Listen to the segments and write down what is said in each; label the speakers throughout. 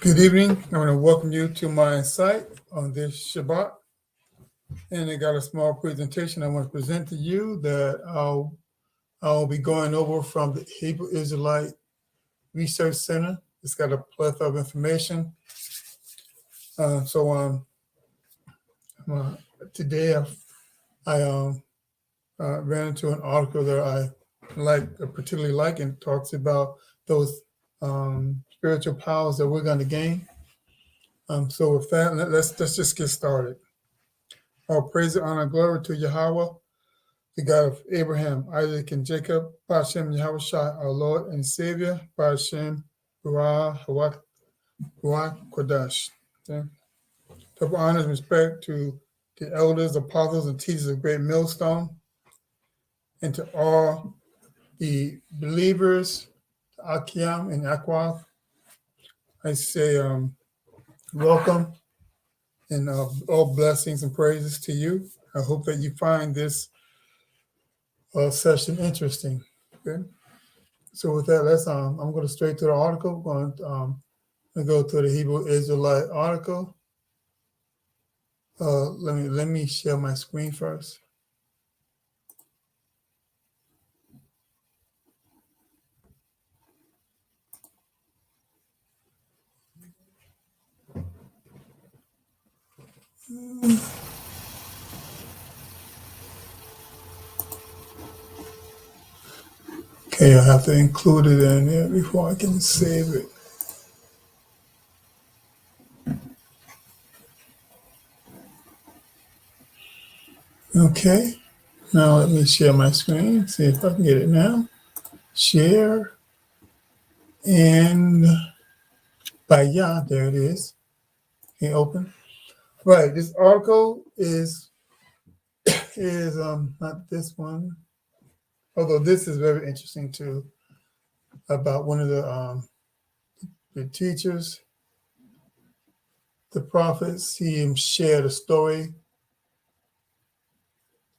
Speaker 1: Good evening. I want to welcome you to my site on this Shabbat. And I got a small presentation I want to present to you that I'll be going over from the Hebrew Israelite Research Center. It's got a plethora of information. Today I ran into an article that I particularly like, and talks about those spiritual powers that we're going to gain. So with that, let's just get started. All praise and honor and glory to Yahweh, the God of Abraham, Isaac, and Jacob, Ba'ashem Yahweh Shai, our Lord and Savior, Ba'ashem Barah Hawak Kodash. Okay? Double honors and respect to the elders, apostles, and teachers of Great Millstone, and to all the believers, Akiam and Akwath. I say welcome and all blessings and praises to you. I hope that you find this session interesting. Okay. So with that, I'm going to straight to the article. I'm going to go to the Hebrew Israelite article. Let me share my screen first. Okay, I have to include it in there before I can save it. Okay, now let me share my screen, see if I can get it now. Share, and there it is. Okay, open. Right, this article is not this one, although this is very interesting too, about one of the teachers, the prophets. He shared a story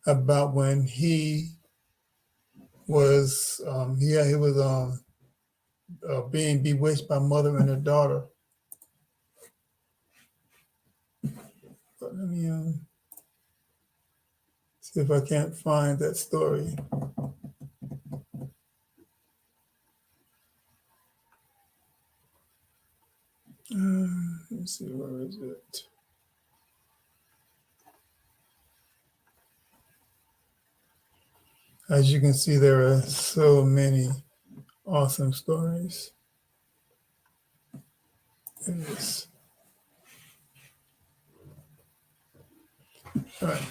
Speaker 1: about when he was being bewitched by mother and her daughter. But let me see if I can't find that story. Let's see, where is it? As you can see, there are so many awesome stories in this. All right.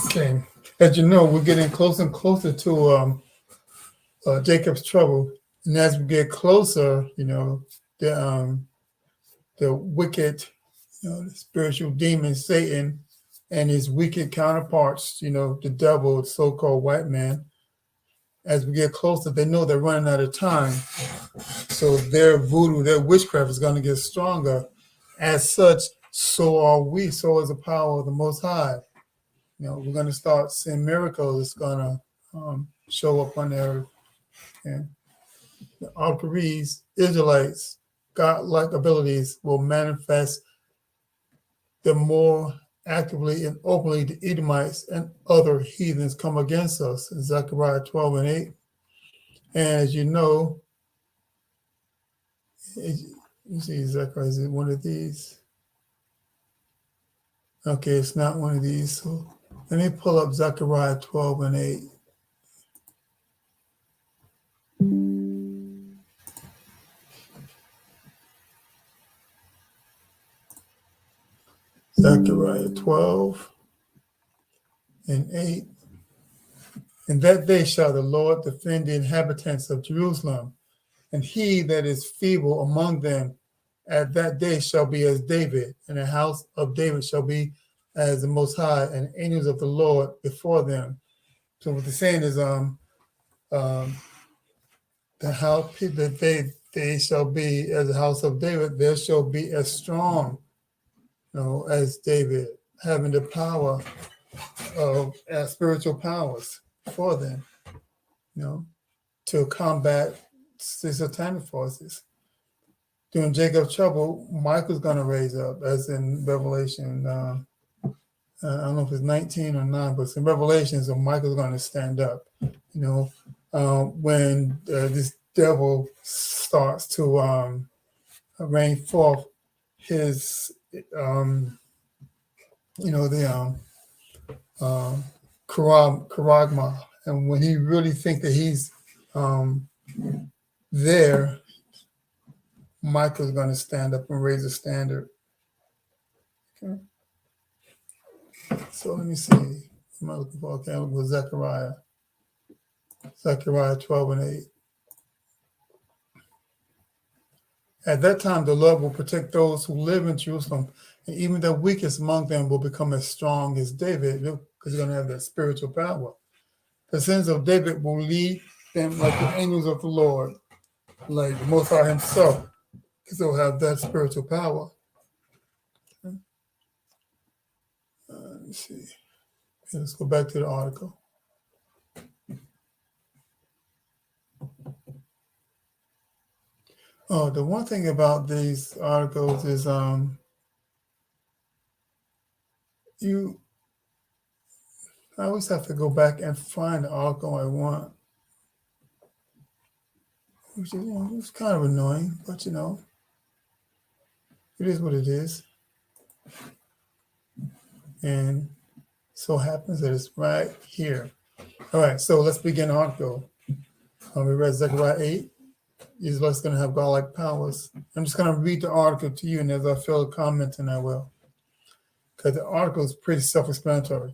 Speaker 1: Okay. As you know, we're getting closer and closer to Jacob's trouble, and as we get closer, the wicked, the spiritual demon Satan and his wicked counterparts, the devil, the so-called white man. As we get closer, they know they're running out of time, so their voodoo, their witchcraft is going to get stronger. As such, so are we. So is the power of the Most High. We're going to start seeing miracles. It's going to show up on the earth. And the Al-Qaris, Israelites, God-like abilities will manifest the more actively and openly the Edomites and other heathens come against us in Zechariah 12 and 8. And as you know, you see Zechariah, is it one of these? Okay, it's not one of these. So let me pull up Zechariah 12 and 8. Zechariah 12 and 8. In that day shall the Lord defend the inhabitants of Jerusalem, and he that is feeble among them at that day shall be as David, and the house of David shall be as the Most High, and angels of the Lord before them. So what they're saying is, the house that they shall be as the house of David. There shall be as strong, as David, having the power of spiritual powers for them, to combat the satanic forces, during Jacob's trouble, Michael's going to raise up, as in Revelation. I don't know if it's 19 or 9, but it's in Revelation, so Michael's going to stand up. When this devil starts to rain forth his, the charagma, and when he really think that he's there, Michael's going to stand up and raise a standard. Okay. So let me see. Am I looking for? Okay, with Zechariah 12 and 8. At that time, the Lord will protect those who live in Jerusalem, and even the weakest among them will become as strong as David, because he's going to have that spiritual power. The sons of David will lead them like the angels of the Lord, like the Most High himself, because they'll have that spiritual power. Okay. Let me see. Okay, let's go back to the article. Oh, the one thing about these articles is I always have to go back and find the article I want, which is it's kind of annoying, but it is what it is. And so happens that it's right here. All right, so let's begin the article. We read Zechariah 8. Israelites going to have godlike powers. I'm just going to read the article to you, and as I feel a comment, and I will, because the article is pretty self-explanatory.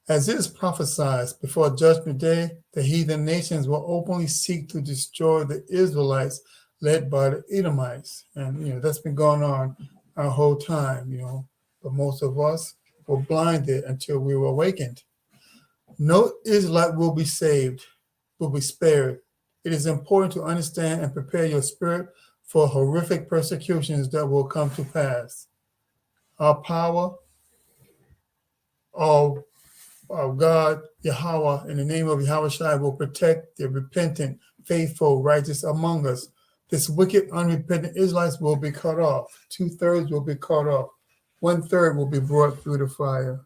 Speaker 1: As it is prophesied, before Judgment Day, the heathen nations will openly seek to destroy the Israelites led by the Edomites. And, that's been going on our whole time, but most of us were blinded until we were awakened. No Israelite will be saved, will be spared. It is important to understand and prepare your spirit for horrific persecutions that will come to pass. Our power, our God, Yahweh, in the name of Yahweh Shai, will protect the repentant, faithful, righteous among us. This wicked, unrepentant Israelites will be cut off. 2/3 will be cut off. 1/3 will be brought through the fire.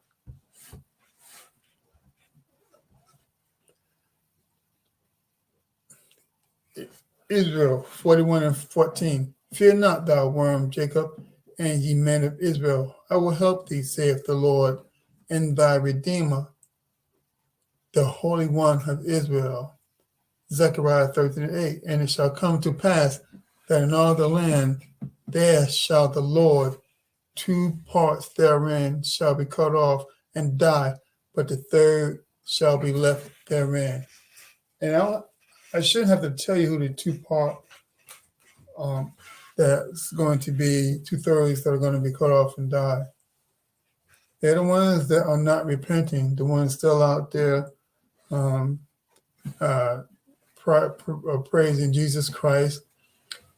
Speaker 1: Israel 41 and 14. Fear not, thou worm Jacob, and ye men of Israel. I will help thee, saith the Lord, and thy Redeemer, the Holy One of Israel. Zechariah 13 and 8. And it shall come to pass that in all the land there shall the Lord, 2 parts therein shall be cut off and die, but the 3rd shall be left therein. And I shouldn't have to tell you who the 2 part that's going to be 2/3 that are going to be cut off and die. They're the ones that are not repenting, the ones still out there praising Jesus Christ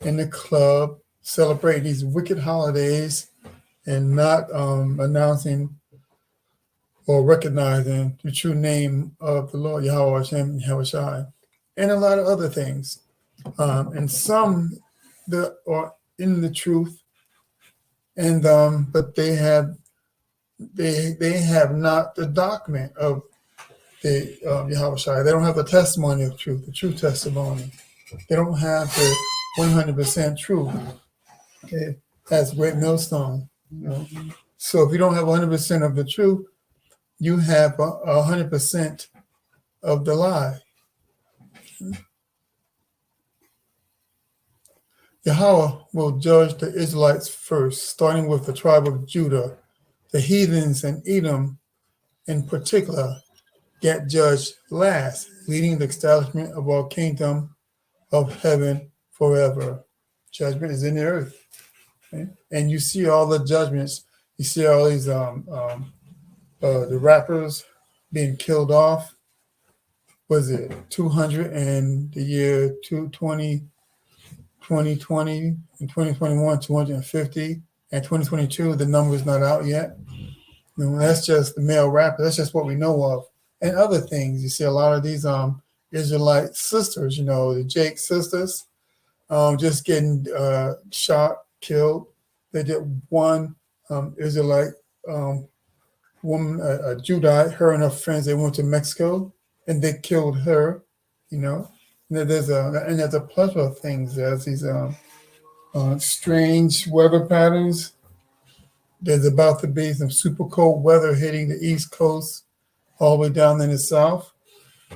Speaker 1: in the club, celebrating these wicked holidays, and not announcing or recognizing the true name of the Lord Yahweh Hashem Yahweh Shai, and a lot of other things. And some that are in the truth, and but they have not the document of the Yahweh Shai. They don't have the testimony of truth, the true testimony. They don't have the 100% truth. Okay, that's a great millstone. So if you don't have 100% of the truth, you have 100% of the lie. Yahweh will judge the Israelites first, starting with the tribe of Judah. The heathens and Edom, in particular, get judged last, leading the establishment of our kingdom of heaven forever. Judgment is in the earth. Okay? And you see all the judgments. You see all these the rappers being killed off. Was it 200 in the year 2020 and 2021, 250, and 2022, the number's not out yet. That's just the male rapper. That's just what we know of. And other things. You see a lot of these Israelite sisters, the Jake sisters. just getting shot, killed. They did one Israelite woman, a Judite, her and her friends. They went to Mexico and they killed her. You know, and there's a plethora of things. There's these strange weather patterns. There's about to be some super cold weather hitting the East Coast, all the way down in the South.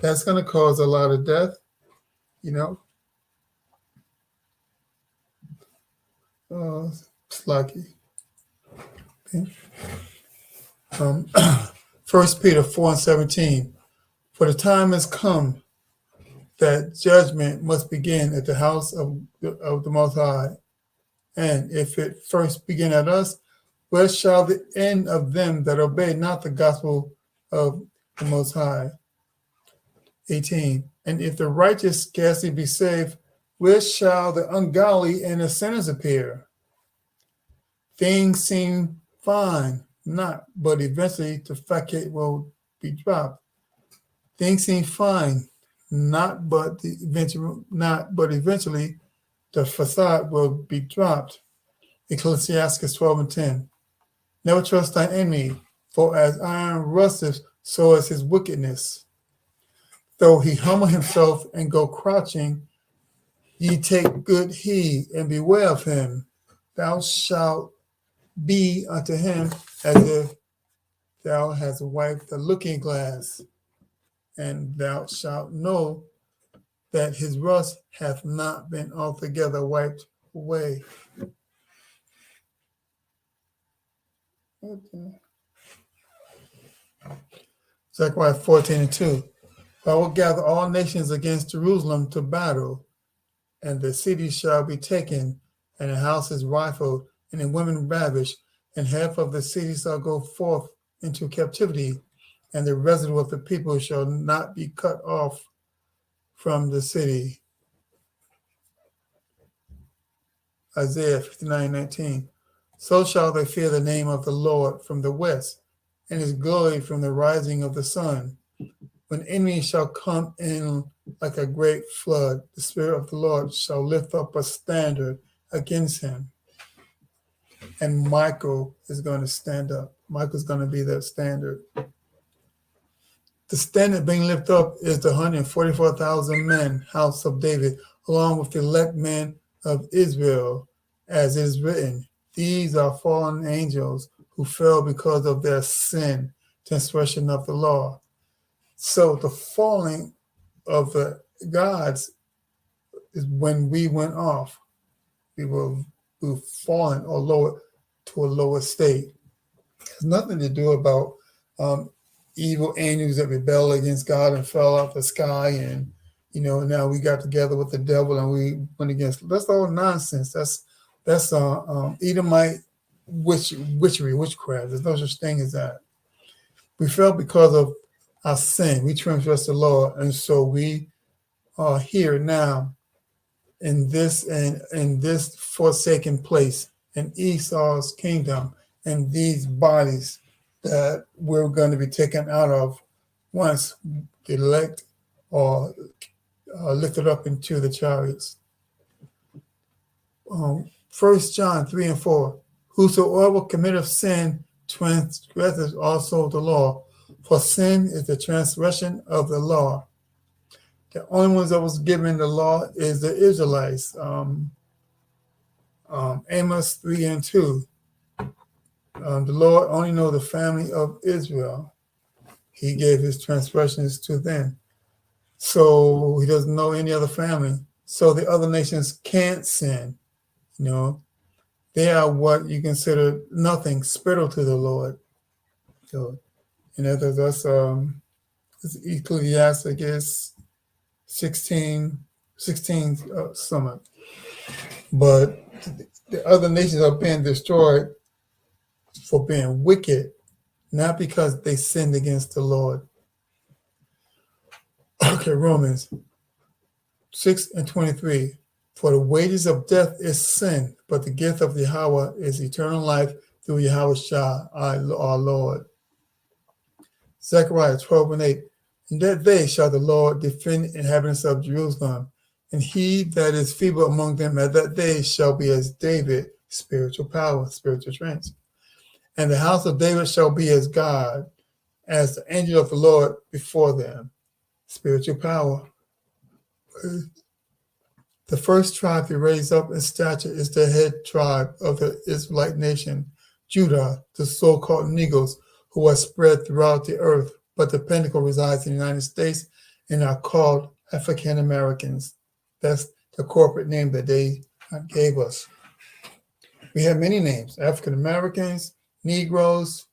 Speaker 1: That's going to cause a lot of death. You know, it's lucky. Okay. 1 Peter 4:17. For the time has come that judgment must begin at the house of the Most High. And if it first begin at us, where shall the end of them that obey not the gospel of the Most High? 18. And if the righteous scarcely be saved, where shall the ungodly and the sinners appear? Things seem fine, not, but eventually the facade will be dropped. Things seem fine, but eventually the facade will be dropped. Ecclesiastes 12:10. Never trust thine enemy, for as iron rusteth, so is his wickedness. Though he humble himself and go crouching, ye take good heed and beware of him. Thou shalt be unto him as if thou hast wiped the looking glass, and thou shalt know that his rust hath not been altogether wiped away. Zechariah 14:2. I will gather all nations against Jerusalem to battle, and the city shall be taken, and the houses rifled, and the women ravished, and half of the city shall go forth into captivity, and the residue of the people shall not be cut off from the city. Isaiah 59:19. So shall they fear the name of the Lord from the west, and his glory from the rising of the sun. When enemies shall come in like a great flood, the Spirit of the Lord shall lift up a standard against him. And Michael is going to stand up. Michael's going to be that standard. The standard being lifted up is the 144,000 men, house of David, along with the elect men of Israel, as it is written. These are fallen angels who fell because of their sin, transgression of the law. So the falling of the gods is when we went off. We were fallen or lower to a lower state. It has nothing to do about evil angels that rebel against God and fell out the sky, and now we got together with the devil and we went against. That's all nonsense. That's Edomite witchery, witchcraft. There's no such thing as that. We fell because of our sin. We transgressed the law, and so we are here now in this forsaken place in Esau's kingdom, and these bodies that we're going to be taken out of once the elect are lifted up into the chariots. 1 John 3:4. Whosoever committeth sin transgresseth also the law, for sin is the transgression of the law. The only ones that was given the law is the Israelites. Amos 3:2. The Lord only knows the family of Israel. He gave his transgressions to them. So he doesn't know any other family. So the other nations can't sin. They are what you consider nothing, spittle to the Lord. So, that's Ecclesiastes 16 summit. But the other nations are being destroyed for being wicked, not because they sinned against the Lord. Okay, Romans 6:23. For the wages of death is sin, but the gift of Yahweh is eternal life through Yahweh Shah, our Lord. Zechariah 12:8. In that day shall the Lord defend the inhabitants of Jerusalem, And he that is feeble among them at that day shall be as David, spiritual power, spiritual strength. And the house of David shall be as God, as the angel of the Lord before them, spiritual power. The first tribe to raise up in stature is the head tribe of the Israelite nation, Judah, the so-called Negroes, who are spread throughout the earth, but the pinnacle resides in the United States and are called African Americans. That's the corporate name that they gave us. We have many names: African Americans, Negroes,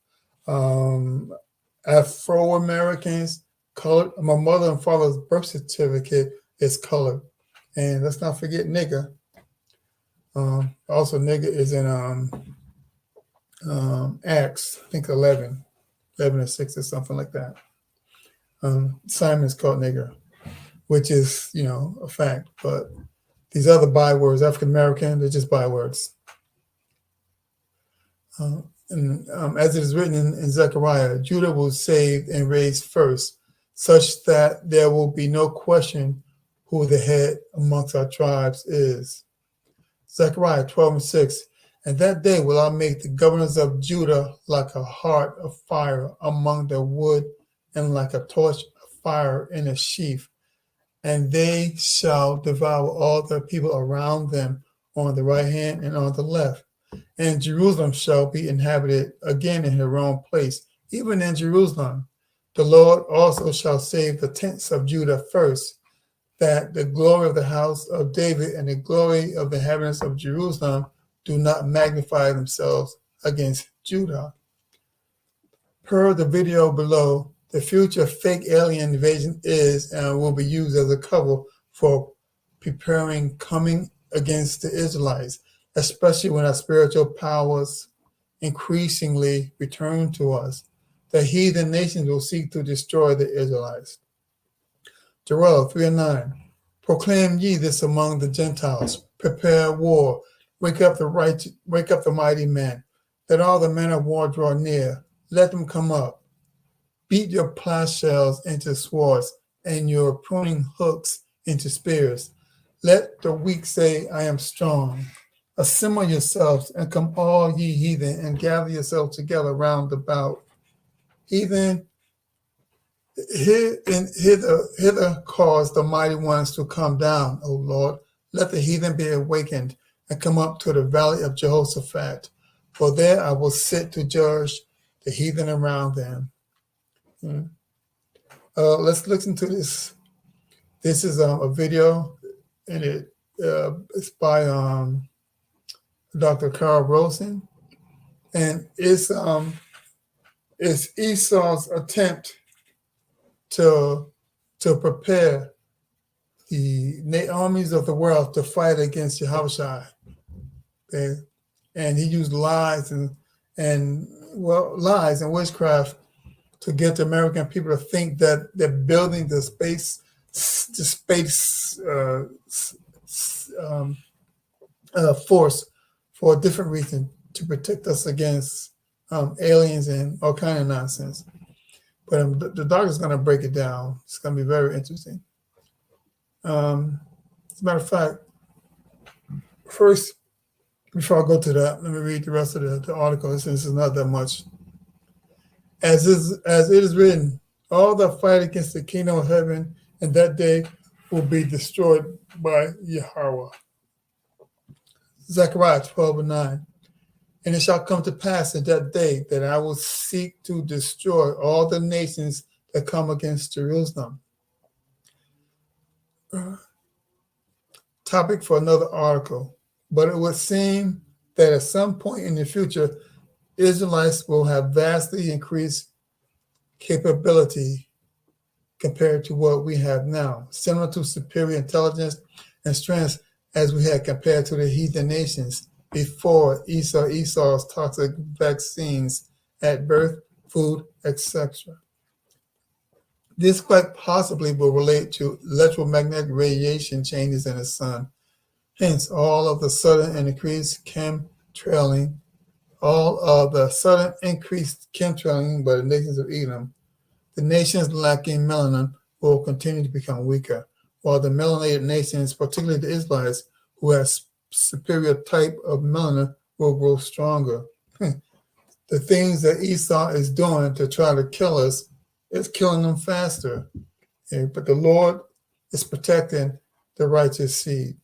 Speaker 1: Afro Americans, colored. My mother and father's birth certificate is colored. And let's not forget nigger. Also, nigger is in Acts, I think 11 or 6 or something like that. Simon's called nigger, which is, a fact. But these other bywords, African American, they're just bywords. As it is written in Zechariah, Judah was saved and raised first, such that there will be no question who the head amongst our tribes is. Zechariah 12:6, and that day will I make the governors of Judah like a heart of fire among the wood, and like a torch of fire in a sheaf, and they shall devour all the people around them on the right hand and on the left. And Jerusalem shall be inhabited again in her own place, even in Jerusalem. The Lord also shall save the tents of Judah first, that the glory of the house of David and the glory of the inhabitants of Jerusalem do not magnify themselves against Judah. Per the video below, the future fake alien invasion is and will be used as a cover for preparing coming against the Israelites, especially when our spiritual powers increasingly return to us. The heathen nations will seek to destroy the Israelites. Joel 3:9. Proclaim ye this among the Gentiles. Prepare war. Wake up the mighty men. Let all the men of war draw near. Let them come up. Beat your plowshares into swords and your pruning hooks into spears. Let the weak say, I am strong. Assemble yourselves and come all ye heathen and gather yourselves together round about. Heathen, hither cause the mighty ones to come down, O Lord. Let the heathen be awakened and come up to the valley of Jehoshaphat. For there I will sit to judge the heathen around them. Let's listen to this. This is a video, and it's by Dr. Carl Rosen, and it's Esau's attempt to prepare the armies of the world to fight against Yahushua. Okay? And he used lies and witchcraft to get the American people to think that they're building the space force for a different reason, to protect us against aliens and all kind of nonsense. But the doctor's going to break it down. It's going to be very interesting. As a matter of fact, first, before I go to that, let me read the rest of the article, since it's not that much. As it is written, all that fight against the kingdom of heaven in that day will be destroyed by Yahweh. Zechariah 12:9. And it shall come to pass in that day that I will seek to destroy all the nations that come against Jerusalem. Topic for another article. But it would seem that at some point in the future, Israelites will have vastly increased capability compared to what we have now, similar to superior intelligence and strength as we had compared to the heathen nations before Esau's toxic vaccines at birth, food, etc. This quite possibly will relate to electromagnetic radiation changes in the sun. Hence, all of the sudden increased chemtrailing by the nations of Edom. The nations lacking melanin will continue to become weaker, while the melanated nations, particularly the Israelites, who have superior type of melanin, will grow stronger. The things that Esau is doing to try to kill us is killing them faster. Okay, but the Lord is protecting the righteous seed.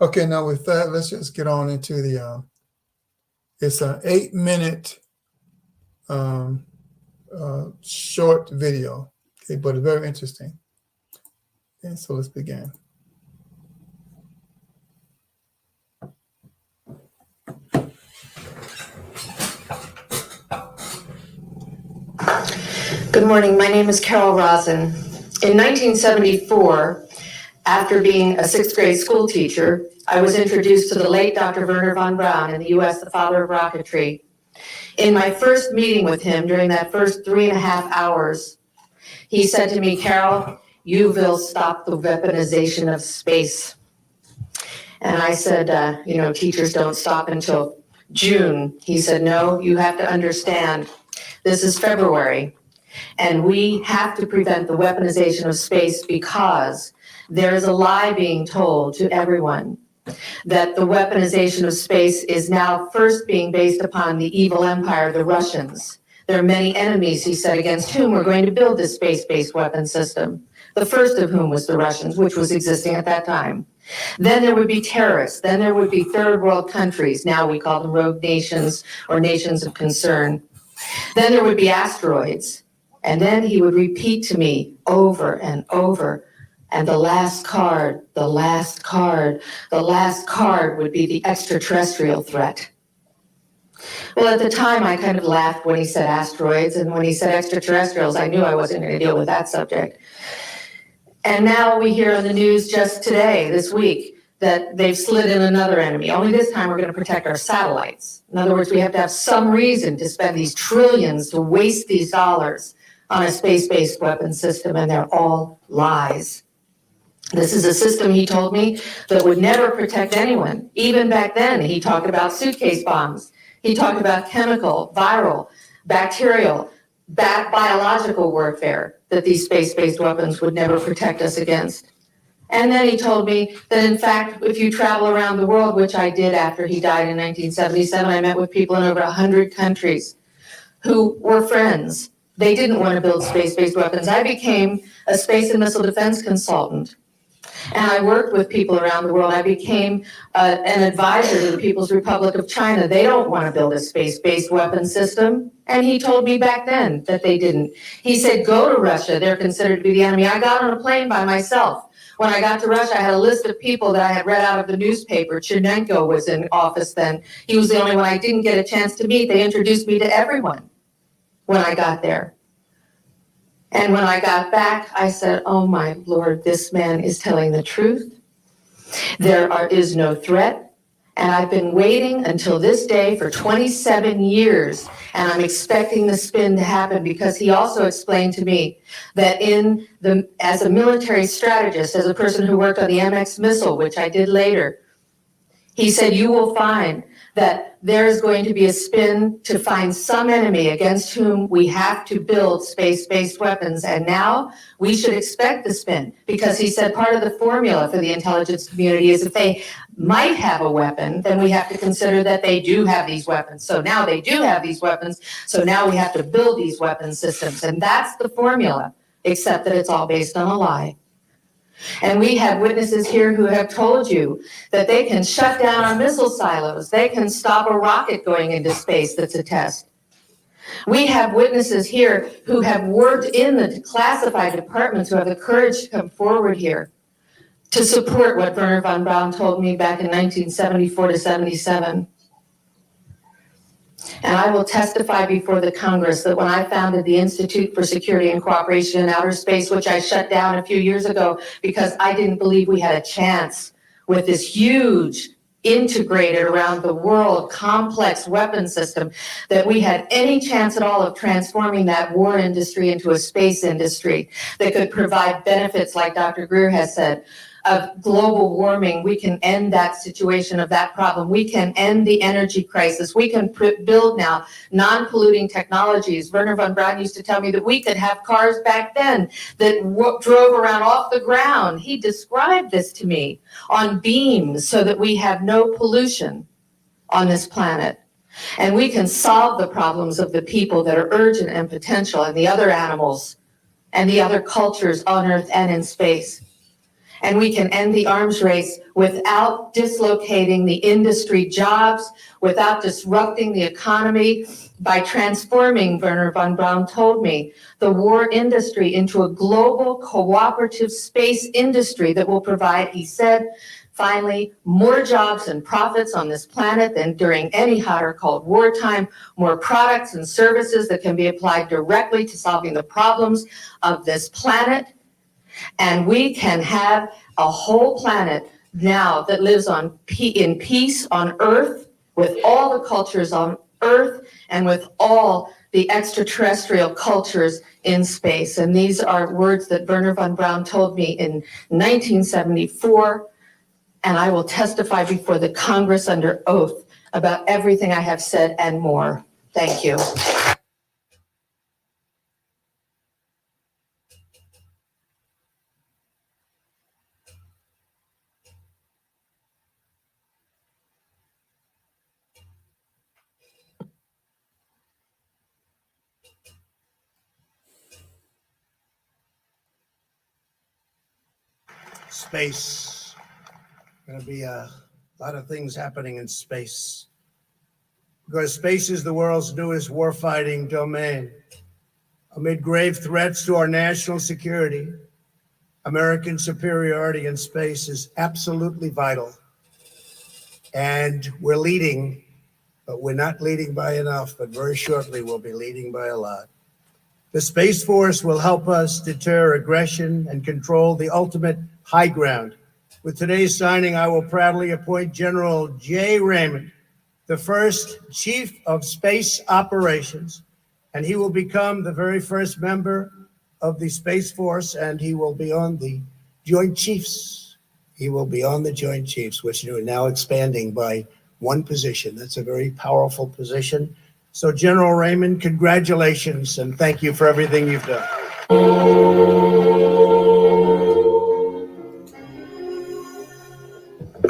Speaker 1: Okay, now with that, let's just get on into the, it's an 8-minute short video, okay, but very interesting. Okay, so let's begin.
Speaker 2: Good morning. My name is Carol Rosen. In 1974, after being a sixth grade school teacher, I was introduced to the late Dr. Wernher von Braun in the U.S., the father of rocketry. In my first meeting with him, during that first 3.5 hours, he said to me, "Carol, you will stop the weaponization of space." And I said, teachers don't stop until June. He said, "No, you have to understand, this is February. And we have to prevent the weaponization of space because there is a lie being told to everyone that the weaponization of space is now first being based upon the evil empire, the Russians. There are many enemies," he said, "against whom we're going to build this space-based weapon system. The first of whom was the Russians, which was existing at that time. Then there would be terrorists. Then there would be third world countries. Now we call them rogue nations or nations of concern. Then there would be asteroids." And then he would repeat to me over and over, "And the last card, the last card, the last card would be the extraterrestrial threat." Well, at the time, I kind of laughed when he said asteroids, and when he said extraterrestrials, I knew I wasn't going to deal with that subject. And now we hear on the news just today, this week, that they've slid in another enemy. Only this time we're going to protect our satellites. In other words, we have to have some reason to spend these trillions, to waste these dollars on a space-based weapon system, and they're all lies. This is a system, he told me, that would never protect anyone. Even back then, he talked about suitcase bombs. He talked about chemical, viral, bacterial, biological warfare, that these space-based weapons would never protect us against. And then he told me that, in fact, if you travel around the world, which I did after he died in 1977, I met with people in over 100 countries who were friends. They didn't want to build space-based weapons. I became a space and missile defense consultant. And I worked with people around the world. I became an advisor to the People's Republic of China. They don't want to build a space-based weapon system. And he told me back then that they didn't. He said, "Go to Russia. They're considered to be the enemy." I got on a plane by myself. When I got to Russia, I had a list of people that I had read out of the newspaper. Chernenko was in office then. He was the only one I didn't get a chance to meet. They introduced me to everyone when I got there. And when I got back, I said, "Oh my Lord, this man is telling the truth. There is no threat." And I've been waiting until this day for 27 years, and I'm expecting the spin to happen, because he also explained to me that as a military strategist, as a person who worked on the MX missile, which I did later, he said, "You will find that there is going to be a spin to find some enemy against whom we have to build space-based weapons. And now we should expect the spin," because he said part of the formula for the intelligence community is if they might have a weapon, then we have to consider that they do have these weapons. So now they do have these weapons, so now we have to build these weapon systems. And that's the formula, except that it's all based on a lie. And we have witnesses here who have told you that they can shut down our missile silos. They can stop a rocket going into space that's a test. We have witnesses here who have worked in the classified departments, who have the courage to come forward here to support what Wernher von Braun told me back in 1974 to 77. And I will testify before the Congress that when I founded the Institute for Security and Cooperation in Outer Space, which I shut down a few years ago because I didn't believe we had a chance with this huge, integrated around the world, complex weapon system, that we had any chance at all of transforming that war industry into a space industry that could provide benefits, like Dr. Greer has said, of global warming, we can end that situation of that problem. We can end the energy crisis. We can build now non-polluting technologies. Werner von Braun used to tell me that we could have cars back then that drove around off the ground. He described this to me on beams so that we have no pollution on this planet. And we can solve the problems of the people that are urgent and potential and the other animals and the other cultures on Earth and in space. And we can end the arms race without dislocating the industry jobs, without disrupting the economy, by transforming, Werner von Braun told me, the war industry into a global cooperative space industry that will provide, he said, finally, more jobs and profits on this planet than during any hot or cold wartime, more products and services that can be applied directly to solving the problems of this planet. And we can have a whole planet now that lives in peace on Earth, with all the cultures on Earth, and with all the extraterrestrial cultures in space. And these are words that Werner von Braun told me in 1974. And I will testify before the Congress under oath about everything I have said and more. Thank you.
Speaker 3: Space. Going to be a lot of things happening in space, because space is the world's newest warfighting domain. Amid grave threats to our national security, American superiority in space is absolutely vital. And we're leading, but we're not leading by enough, but very shortly we'll be leading by a lot. The Space Force will help us deter aggression and control the ultimate high ground. With today's signing, I will proudly appoint General J. Raymond, the first Chief of Space Operations, and he will become the very first member of the Space Force, and he will be on the Joint Chiefs. He will be on the Joint Chiefs, which are now expanding by one position. That's a very powerful position. So, General Raymond, congratulations, and thank you for everything you've done.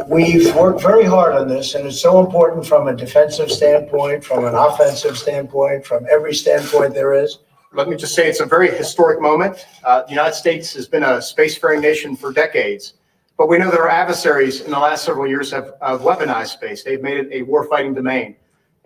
Speaker 3: We've worked very hard on this, and it's so important from a defensive standpoint, from an offensive standpoint, from every standpoint there is.
Speaker 4: Let me just say it's a very historic moment. The United States has been a spacefaring nation for decades, but we know that our adversaries in the last several years have weaponized space. They've made it a warfighting domain.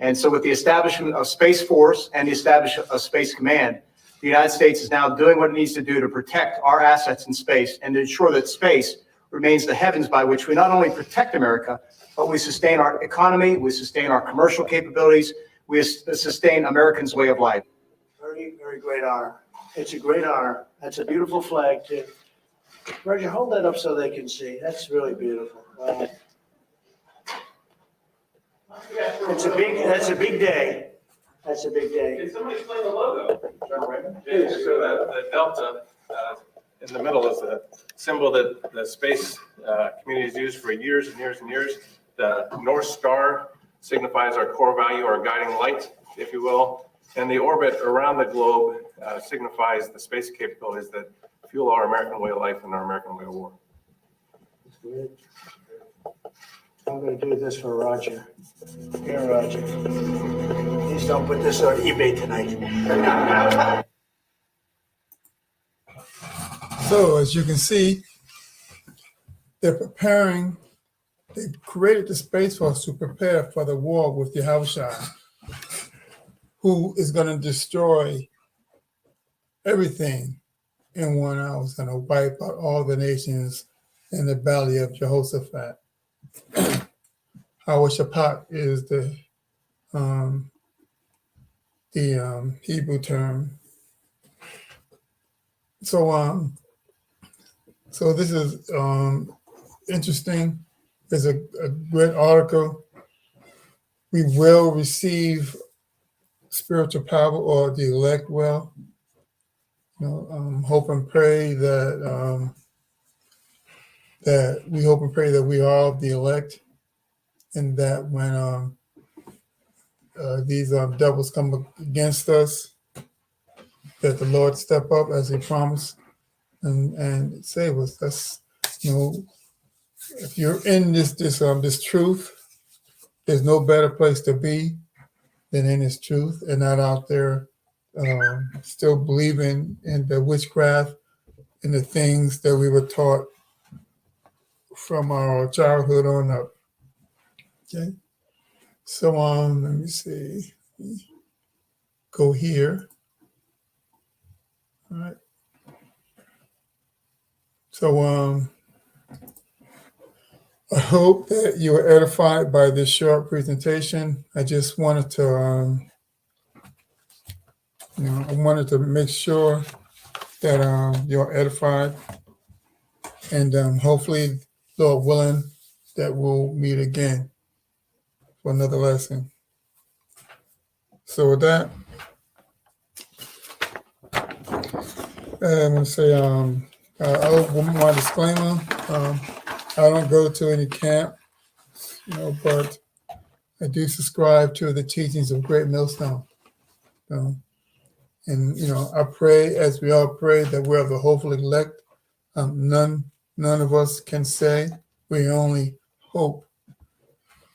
Speaker 4: And so with the establishment of Space Force and the establishment of Space Command, the United States is now doing what it needs to do to protect our assets in space and to ensure that space remains the heavens by which we not only protect America, but we sustain our economy, we sustain our commercial capabilities, we sustain Americans' way of life.
Speaker 3: Very, very great honor. It's a great honor. That's a beautiful flag, too. Roger, hold that up so they can see. That's really beautiful. Wow. That's a big day. That's a big day.
Speaker 5: Can somebody explain the logo? Yeah, so the delta in the middle is a symbol that the space community has used for years and years and years. The North Star signifies our core value, our guiding light, if you will. And the orbit around the globe signifies the space capabilities that fuel our American way of life and our American way of war.
Speaker 3: That's good. I'm going to do this for Roger. Here, Roger. Please don't put this on eBay tonight.
Speaker 1: So as you can see, they've created the Space Force to prepare for the war with Yahushua, who is going to destroy everything in 1 hour. Is going to wipe out all the nations in the valley of Jehoshaphat. Hawashaphat is the Hebrew term. So this is interesting. It's a great article. We will receive spiritual power, or the elect will. Hope and pray that that we hope and pray that we are of the elect, and that when these devils come against us, that the Lord step up as He promised and save us. That's, if you're in this truth, there's no better place to be than in His truth, and not out there still believing in the witchcraft and the things that we were taught from our childhood on up. Okay. So let me see. Go here. All right. So I hope that you were edified by this short presentation. I just wanted to I wanted to make sure that you're edified, and hopefully, Lord willing, that we'll meet again for another lesson. So with that, I'm going to say, my disclaimer, I don't go to any camp, but I do subscribe to the teachings of Great Millstone. And, I pray, as we all pray, that we're the hopeful elect. None of us can say, we only hope.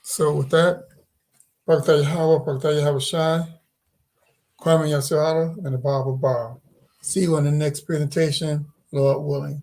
Speaker 1: So with that, Pakta Yahweh, Pakta Yahweh Shai, Kwame Yasuara, and the Bible Bar. See you on the next presentation, Lord willing.